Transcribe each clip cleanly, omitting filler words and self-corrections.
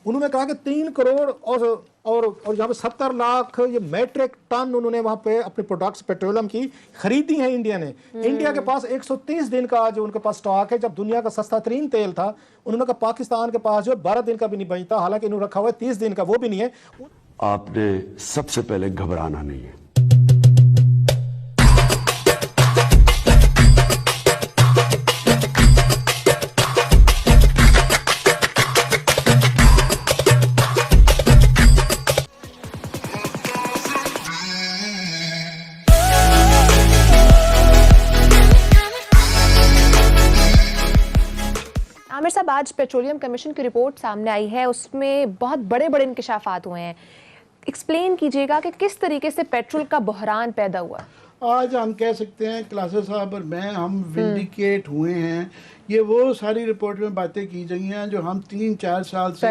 उन्होंने कहा कि 3 करोड़ और यहाँ पे 70 लाख ये मैट्रिक टन उन्होंने वहां पे अपने प्रोडक्ट्स पेट्रोलियम की खरीदी है इंडिया ने। इंडिया के पास 130 दिन का जो उनके पास स्टॉक है, जब दुनिया का सस्ता तरीन तेल था उन्होंने कहा पाकिस्तान के पास जो 12 दिन का भी नहीं बचता, हालांकि इन्होंने रखा हुआ है 30 दिन का, वो भी नहीं है। आपने सबसे पहले घबराना नहीं है। आमिर साहब, आज पेट्रोलियम कमीशन की रिपोर्ट सामने आई है, उसमें बहुत बड़े बड़े इंकशाफात हुए हैं। एक्सप्लेन कीजिएगा कि किस तरीके से पेट्रोल का बहरान पैदा हुआ। आज हम कह सकते हैं क्लासेस साहब और मैं, हम विंडिकेट हुए हैं। ये वो सारी रिपोर्ट में बातें की गई हैं जो हम 3-4 साल से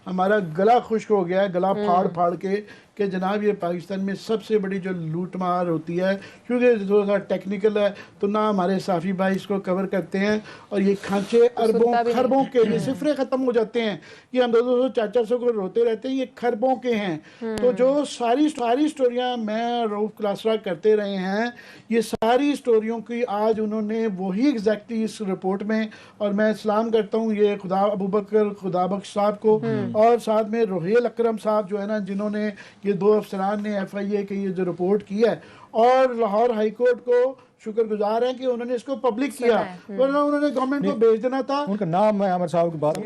हमारा गला खुश्क हो गया है, गला फाड़ फाड़ के, कि जनाब ये पाकिस्तान में सबसे बड़ी जो लूट मार होती है, क्योंकि थोड़ा सा टेक्निकल है तो ना हमारे साफ़ी भाई इसको कवर करते हैं, और ये खांचे अरबों खरबों के, ये सिफरे ख़त्म हो जाते हैं कि हम 200-400 को रोते रहते हैं, ये खरबों के हैं। तो जो सारी स्टोरियाँ मैं रऊफ क्लासरा करते रहे हैं, ये सारी स्टोरियों की आज उन्होंने वही एग्जैक्टली इस रिपोर्ट में, और मैं सलाम करता हूँ ये खुदा अबू बकर खुदाबख्श साहब को, और साथ में रोहेल अकरम साहब जो है ना, जिन्होंने ये 2 अफसरान ने FIA की ये जो रिपोर्ट की है, और लाहौर हाई कोर्ट को शुक्रगुजार हैं कि उन्होंने इसको पब्लिक किया, वरना उन्होंने गवर्नमेंट को भेज देना था। उनका नाम है आमिर साहब की बात,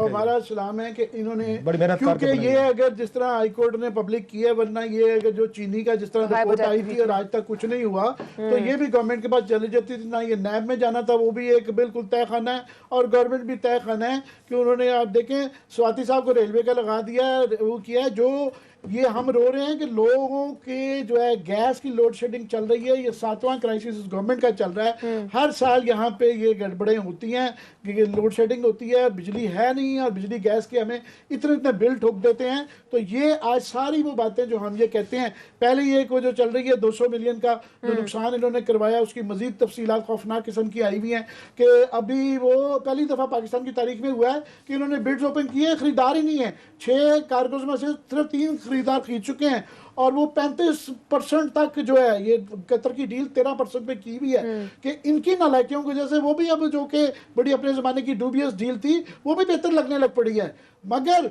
हमारा सलाम है कि इन्होंने, क्योंकि ये अगर जिस तरह हाई कोर्ट ने पब्लिक किया, वरना ये अगर जो चीनी का जिस तरह रिपोर्ट आई थी और आज तक कुछ नहीं हुआ, तो ये भी गवर्नमेंट के पास चली जाती थी। ना ये नैब में जाना था, वो भी एक बिल्कुल तय खाना है, और गवर्नमेंट भी तय खाना है कि उन्होंने, आप देखें स्वाति साहब को रेलवे का लगा दिया, वो किया है। जो ये हम रो रहे हैं कि लोगों के जो है गैस की लोड शेडिंग चल रही है, ये 7वां क्राइसिस गवर्नमेंट का चल रहा है। हर साल यहाँ पे ये गड़बड़ें होती हैं कि लोड शेडिंग होती है, बिजली है नहीं, और बिजली गैस के हमें इतने बिल ठोक देते हैं। तो ये आज सारी वो बातें जो हम ये कहते हैं, पहले ये को जो चल रही है 200 मिलियन का जो नुकसान इन्होंने करवाया, उसकी मजीद तफसीलात खौफनाक किस्म की आई हुई हैं कि अभी वो पहली दफ़ा पाकिस्तान की तारीख में हुआ है कि इन्होंने बिड्स ओपन किए हैं, खरीदार ही नहीं है। 6 कार्गोज में से सिर्फ 3 खरीदार खरीद चुके हैं, और वो 35% तक जो है, ये कतर की डील 13% पे की हुई है, कि इनकी नालायकियों की वजह से वो भी अब जो कि बड़ी अपने ज़माने की डूबियस डील थी, वो भी बेहतर लगने लग पड़ी है। मगर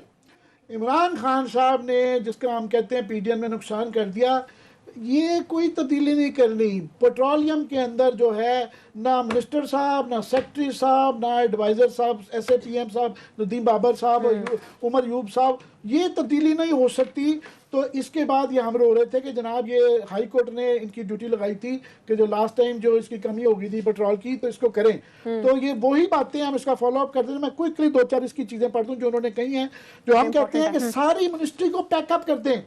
इमरान खान साहब ने, जिसका हम कहते हैं PDN में नुकसान कर दिया, ये कोई तब्दीली नहीं करनी। पेट्रोलियम के अंदर जो है, ना मिनिस्टर साहब, ना सेक्रेटरी साहब, ना एडवाइज़र साहब, SAPM साहब, नदीम बाबर साहब और उमर यूब साहब, ये तब्दीली नहीं हो सकती। तो इसके बाद ये हम रो रहे थे कि जनाब ये हाई कोर्ट ने इनकी ड्यूटी लगाई थी कि जो लास्ट टाइम जो इसकी कमी हो गई थी पेट्रोल की, तो इसको करें। तो ये वही बातें हम इसका फॉलो अप करते हैं। मैं क्विकली 2-4 इसकी चीज़ें पढ़ दूँ जो उन्होंने कही हैं, जो हम कहते हैं कि सारी मिनिस्ट्री को पैकअप कर दें,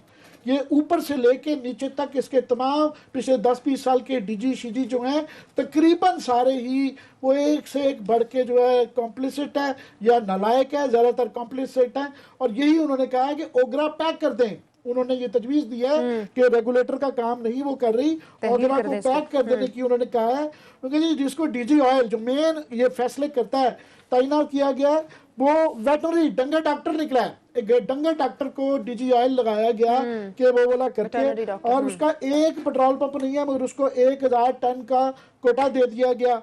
ये ऊपर से लेके नीचे तक इसके तमाम पिछले 10-20 साल के DG CG जो हैं, तकरीबन सारे ही वो एक से एक बढ़ के जो है कॉम्प्लिसिट है या नालायक है, ज़्यादातर कॉम्प्लिसिट है। और यही उन्होंने कहा है कि ओगरा पैक कर दें। उन्होंने ये तजवीज़ दी है कि रेगुलेटर का काम नहीं वो कर रही, ओगरा को पैक कर देने की उन्होंने कहा है। क्योंकि जिसको DG ऑयल जो मेन ये फैसले करता है, तैनात किया गया है, वो वेटनरी डंगर डॉक्टर निकला है। एक डंगर डॉक्टर को DG ऑयल लगाया गया कि वो वाला करके, और उसका एक पेट्रोल पंप नहीं है, मगर उसको 1000 टन का कोटा दे दिया गया।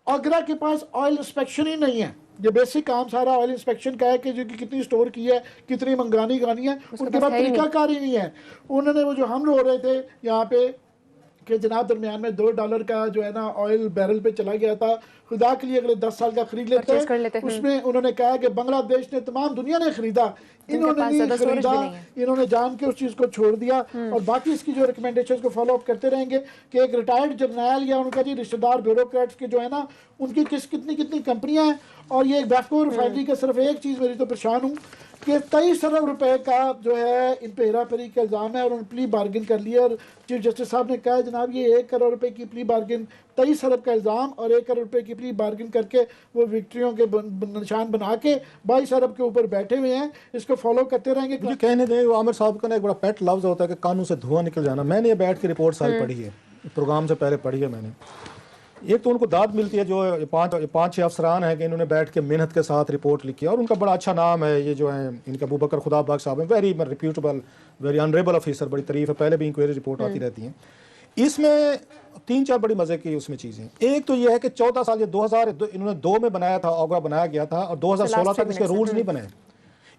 आगरा के पास ऑयल इंस्पेक्शन ही नहीं है। ये बेसिक काम सारा ऑयल इंस्पेक्शन का है कि जो कि कितनी स्टोर की है, कितनी मंगानी गानी है, उनके पास तरीकाकार ही नहीं है। उन्होंने वो जो हम रो रहे थे यहाँ पे कि जनाब दरमियान में $2 का जो है ना ऑयल बैरल पे चला गया था, खुदा के लिए अगले 10 साल का खरीद लेते हैं। उसमें उन्होंने कहा कि बांग्लादेश ने, तमाम दुनिया ने खरीदा, इन्होंने नहीं खरीदा, इन्होंने जान के उस चीज़ को छोड़ दिया। और बाकी इसकी जो रिकमेंडेशन को फॉलो अप करते रहेंगे कि एक रिटायर्ड जर्नैल या उनका जी रिश्तेदार ब्यूरोक्रेट्स के जो है ना, उनकी कितनी कंपनियां हैं। और ये बैफको रिफाइनरी का सिर्फ एक चीज़ मेरी तो परेशान हूँ कि 23 अरब रुपए का जो है इन पे हेरा फेरी का इल्ज़ाम है, और उन्होंने प्ली बार्गिन कर लिया। और चीफ जस्टिस साहब ने कहा जनाब ये 1 करोड़ रुपए की प्ली बार्गिन, 23 अरब का इल्ज़ाम और 1 करोड़ रुपए की प्ली बार्गिन करके वो विक्ट्रियों के निशान बना के 22 अरब के ऊपर बैठे हुए हैं। इसको फॉलो करते रहेंगे। मुझे कहने दें, आमिर साहब का ना एक बड़ा पेट लफ्ज़ होता है कि कानून से धुआं निकल जाना। मैंने ये बैठ के रिपोर्ट सारी पढ़ी है, प्रोग्राम से पहले पढ़ी है मैंने। एक तो उनको दाद मिलती है, जो पांच छह अफसरान हैं कि इन्होंने बैठ के मेहनत के साथ रिपोर्ट लिखी और उनका बड़ा अच्छा नाम है। ये जो है इनका अबू बकर खुदा बाग साहब हैं, very reputable, very honourable officer, बड़ी तारीफ है, पहले भी इंक्वायरी रिपोर्ट आती रहती है। इसमें 3-4 बड़ी मजे की उसमें चीजें। एक तो ये है कि 14 साल, ये 2002 इन्होंने 2 में बनाया था, ऑगरा बनाया गया था और 2016 तक इसके रूल्स नहीं बने।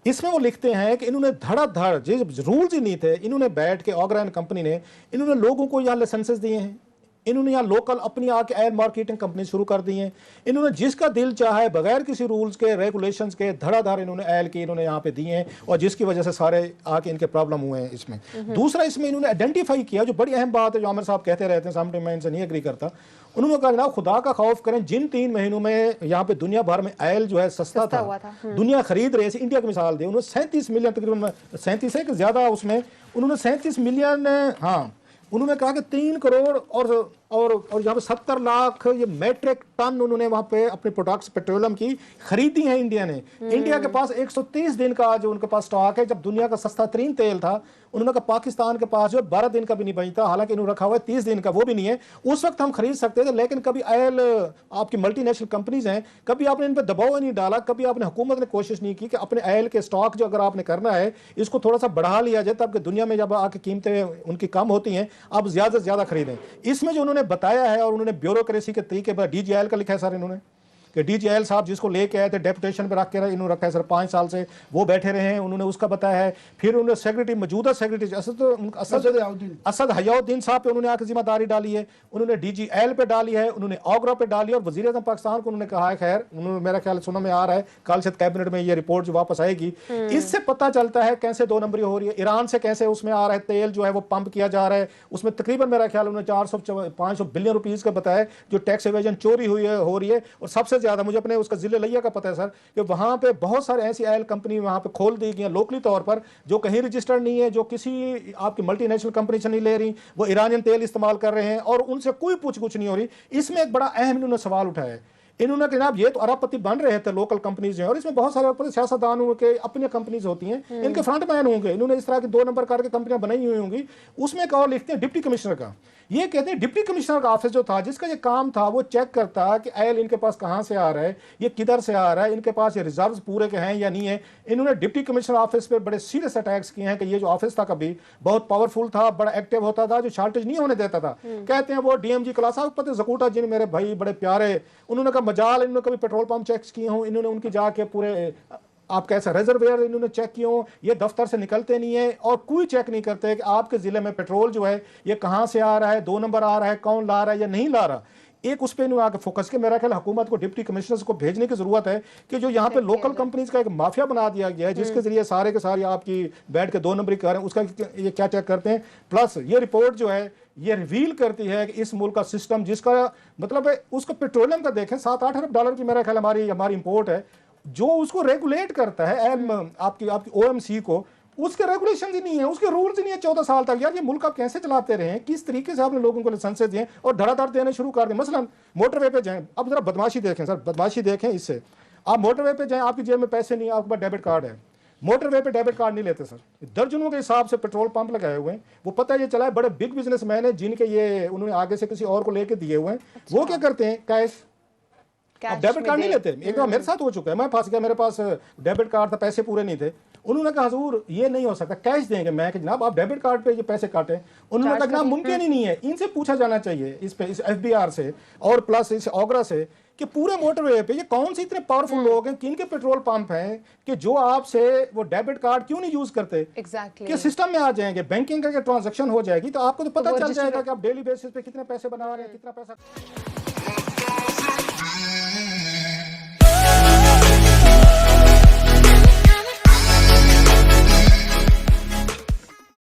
इसमें वो लिखते हैं कि इन्होंने धड़ाधड़, जो रूल्स ही नहीं थे, इन्होंने बैठ के ऑगरा एंड कंपनी ने इन्होंने लोगों को यहाँ लाइसेंसेस दिए हैं, इन्होंने यहाँ लोकल अपनी आके एयर मार्केटिंग कंपनी शुरू कर दी है, इन्होंने जिसका दिल चाहा है बगैर किसी रूल्स के रेगुलेशंस के धड़ाधड़ इन्होंने एल के इन्होंने यहाँ पे दिए हैं और जिसकी वजह से सारे आके इनके प्रॉब्लम हुए हैं इसमें। दूसरा, इसमें इन्होंने आइडेंटिफाई किया, जो बड़ी अहम बात है, जो आमिर साहब कहते रहते हैं, सामने मैं इनसे नहीं एग्री करता, उन्होंने कहा जनाब खुदा का खौफ करें, जिन 3 महीनों में यहाँ पे दुनिया भर में ऑयल जो है सस्ता था, दुनिया खरीद रही है, इंडिया की मिसाल दी, उन्होंने 37 मिलियन, तकरीबन 37 है कि ज्यादा, उसमें उन्होंने 37 मिलियन, हाँ उन्होंने कहा कि 3 करोड़ और यहाँ पे 70 लाख ये मैट्रिक टन उन्होंने वहाँ पे अपने प्रोडक्ट्स पेट्रोलियम की खरीदी है इंडिया ने। इंडिया के पास 130 दिन का जो उनके पास स्टॉक है, जब दुनिया का सस्ता तरीन तेल था, उन्होंने कहा पाकिस्तान के पास जो 12 दिन का भी नहीं बचता, हालांकि इन्होंने रखा हुआ है 30 दिन का, वो भी नहीं है। उस वक्त हम खरीद सकते थे, लेकिन कभी ऑयल आपकी मल्टीनेशनल कंपनीज हैं, कभी आपने इन पर दबाव नहीं डाला, कभी आपने हुकूमत ने कोशिश नहीं की कि अपने ऑयल के स्टॉक जो अगर आपने करना है इसको थोड़ा सा बढ़ा लिया जाए, तब दुनिया में जब आके कीमतें उनकी कम होती हैं, आप ज्यादा से ज्यादा खरीदें। इसमें जो उन्होंने बताया है और उन्होंने ब्यूरोक्रेसी के तरीके पर डीजीआईएल का लिखा है सर, इन्होंने कि डीजीआईएल साहब जिसको लेके आए थे डेपुटेशन पे रख के इन्होंने रखा है सर, 5 साल से वो बैठे रहे हैं, उन्होंने उसका बताया है। फिर उन्होंने सेक्रेटरी, मौजूदा सेक्रेटरी असद हयाउद्दीन साहब पे उन्होंने आकर जिम्मेदारी डाली है, उन्होंने डीजीआईएल पे डाली है, उन्होंने ऑगरा पे डाली है और वजीर आज़म पाकिस्तान को उन्होंने कहा है, खैर उन्होंने मेरा ख्याल सुनने में आ रहा है कल से कैबिनेट में ये रिपोर्ट जो वापस आएगी, इससे पता चलता है कैसे 2 नंबरी हो रही है। ईरान से कैसे उसमें आ रहा है तेल जो है वो पंप किया जा रहा है, उसमें तकरीबन मेरा ख्याल उन्होंने 400-500 बिलियन रुपीज का बताया जो टैक्स एवेजन चोरी हो रही है। और सबसे ज्यादा मुझे अपने उसका जिले लिया का पता है सर कि वहां पे बहुत सारे ऐसी ऑयल कंपनी वहां पे खोल दी गई लोकली तौर पर, जो कहीं रजिस्टर्ड नहीं है, जो किसी आपकी मल्टीनेशनल कंपनी से नहीं ले रही, वो ईरानियन तेल इस्तेमाल कर रहे हैं और उनसे कोई पूछ नहीं हो रही। इसमें एक बड़ा अहम इन्होंने सवाल उठाया है, इन्होंने कहा जनाब ये तो अरबपति बन रहे थे लोकल कंपनीज हैं और इसमें बहुत सारे सियासतदान के अपनी कंपनीज होती हैं, इनके फ्रंट मैन होंगे, इन्होंने इस तरह की 2 नंबर करके कंपनियां बनाई हुई होंगी। उसमें एक और लिखते हैं डिप्टी कमिश्नर का, ये कहते हैं डिप्टी कमिश्नर का ऑफिस जो था, जिसका ये काम था वो चेक करता कि ऑयल इनके पास कहां से आ रहा है, ये किधर से आ रहा है, इनके पास ये रिजर्व्स पूरे के हैं या नहीं है। इन्होंने डिप्टी कमिश्नर ऑफिस पे बड़े सीरियस अटैक्स किए हैं कि ये जो ऑफिस था कभी बहुत पावरफुल था, बड़ा एक्टिव होता था, जो शॉर्टेज नहीं होने देता था। कहते हैं वो डीएमजी क्लास पति जकूटा जिन मेरे भाई बड़े प्यारे, उन्होंने कहा मजाल इन्होंने कभी पेट्रोल पंप चेक किए हों, इन्होंने उनकी जाके पूरे आप कैसा रिजर्वेयर इन्होंने चेक किए हो, ये दफ्तर से निकलते नहीं है और कोई चेक नहीं करते कि आपके जिले में पेट्रोल जो है ये कहां से आ रहा है, 2 नंबर आ रहा है, कौन ला रहा है या नहीं ला रहा। एक उस पे आके फोकस के मेरा ख्याल हुकूमत को डिप्टी कमिश्नर्स को भेजने की जरूरत है कि जो यहाँ पे लोकल कंपनीज का एक माफिया बना दिया गया है, जिसके जरिए सारे के सारे आपकी बैठ के 2 नंबरी कर रहे हैं, उसका ये क्या चेक करते हैं। प्लस ये रिपोर्ट जो है ये रिवील करती है कि इस मुल्क का सिस्टम, जिसका मतलब है उसको पेट्रोलियम का देखें $7-8 अरब की मेरा ख्याल हमारी इंपोर्ट है, जो उसको रेगुलेट करता है आपकी ओएमसी को, उसके रेगुलेशन ही नहीं है, उसके रूल्स ही नहीं है 14 साल तक। यार ये मुल्क आप कैसे चलाते रहे, किस तरीके से आपने लोगों को लाइसेंसेस दिए और धड़ाधड़ देने शुरू कर दिए। मसलन मोटरवे पे जाएं, अब जरा बदमाशी देखें सर, बदमाशी देखें इससे, आप मोटरवे पे जाएं, आपकी जेब में पैसे नहीं है, आपके पास डेबिट कार्ड है, मोटरवे पे डेबिट कार्ड नहीं लेते सर। दर्जनों के हिसाब से पेट्रोल पंप लगाए हुए हैं, वो पता है ये चला है बड़े बिग बिजनेसमैन है जिनके ये उन्होंने आगे से किसी और को लेके दिए हुए हैं। वो क्या करते हैं, कैश, आप डेबिट कार्ड नहीं लेते। एक बार मेरे साथ हो चुका है, मैं फंस गया, मेरे पास डेबिट कार्ड था, पैसे पूरे नहीं थे, उन्होंने कहा हुजूर ये नहीं हो सकता, कैश देंगे। मैं कि जनाब आप डेबिट कार्ड पे ये पैसे काटे, उन्होंने कहा जनाब मुमकिन ही नहीं है, इनसे पूछा जाना चाहिए इस पे, इस एफबीआर से और प्लस इस ऑगरा से कि पूरे मोटरवे पे ये कौन से इतने पावरफुल लोग हैं, किन के पेट्रोल पंप हैं कि जो आपसे वो डेबिट कार्ड क्यों नहीं यूज करते। Exactly. कि सिस्टम में आ जाएंगे, बैंकिंग का ट्रांजैक्शन हो जाएगी तो आपको तो पता चल जाएगा कि आप डेली बेसिस पे कितने पैसे बना रहे हैं, कितना पैसा